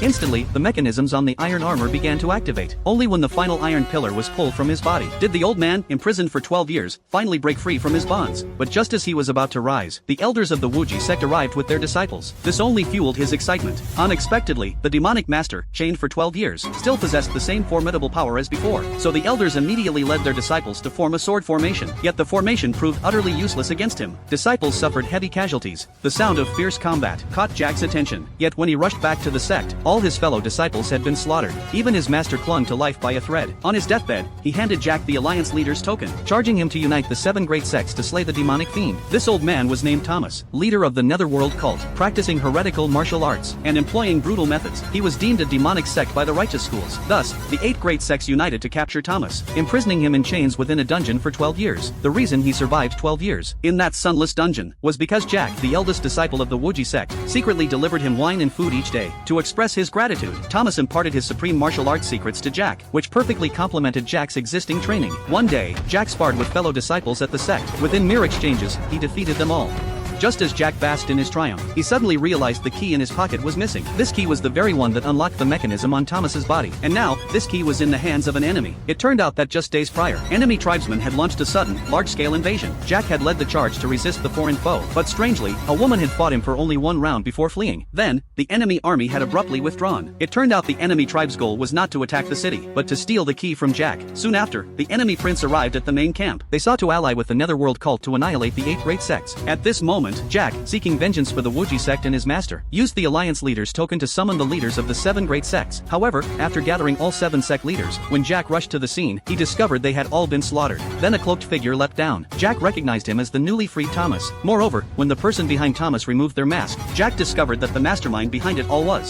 Instantly, the mechanisms on the iron armor began to activate. Only when the final iron pillar was pulled from his body did the old man, imprisoned for 12 years, finally break free from his bonds. But just as he was about to rise, the elders of the Wuji sect arrived with their disciples. This only fueled his excitement. Unexpectedly, the demonic master, chained for 12 years, still possessed the same formidable power as before. So the elders immediately led their disciples to form a sword formation. Yet the formation proved utterly useless against him. Disciples suffered heavy casualties. The sound of fierce combat caught Jack's attention. Yet when he rushed back to the sect, all his fellow disciples had been slaughtered. Even his master clung to life by a thread. On his deathbed, he handed Jack the Alliance leader's token, charging him to unite the 7 great sects to slay the demonic fiend. This old man was named Thomas, leader of the Netherworld cult, practicing heretical martial arts and employing brutal methods. He was deemed a demonic sect by the righteous schools. Thus, the 8 great sects united to capture Thomas, imprisoning him in chains within a dungeon for 12 years. The reason he survived 12 years in that sunless dungeon was because Jack, the eldest disciple of the Wuji sect, secretly delivered him wine and food each day. To express his gratitude, Thomas imparted his supreme martial arts secrets to Jack, which perfectly complemented Jack's existing training. One day, Jack sparred with fellow disciples at the sect. Within mere exchanges, he defeated them all. Just as Jack basked in his triumph, he suddenly realized the key in his pocket was missing. This key was the very one that unlocked the mechanism on Thomas's body. And now, this key was in the hands of an enemy. It turned out that just days prior, enemy tribesmen had launched a sudden, large-scale invasion. Jack had led the charge to resist the foreign foe, but strangely, a woman had fought him for only 1 round before fleeing. Then, the enemy army had abruptly withdrawn. It turned out the enemy tribe's goal was not to attack the city, but to steal the key from Jack. Soon after, the enemy prince arrived at the main camp. They sought to ally with the Netherworld cult to annihilate the 8 great sects. At this moment, Jack, seeking vengeance for the Wuji sect and his master, used the Alliance leader's token to summon the leaders of the 7 great sects. However, after gathering all 7 sect leaders, when Jack rushed to the scene, he discovered they had all been slaughtered. Then a cloaked figure leapt down. Jack recognized him as the newly freed Thomas. Moreover, when the person behind Thomas removed their mask, Jack discovered that the mastermind behind it all was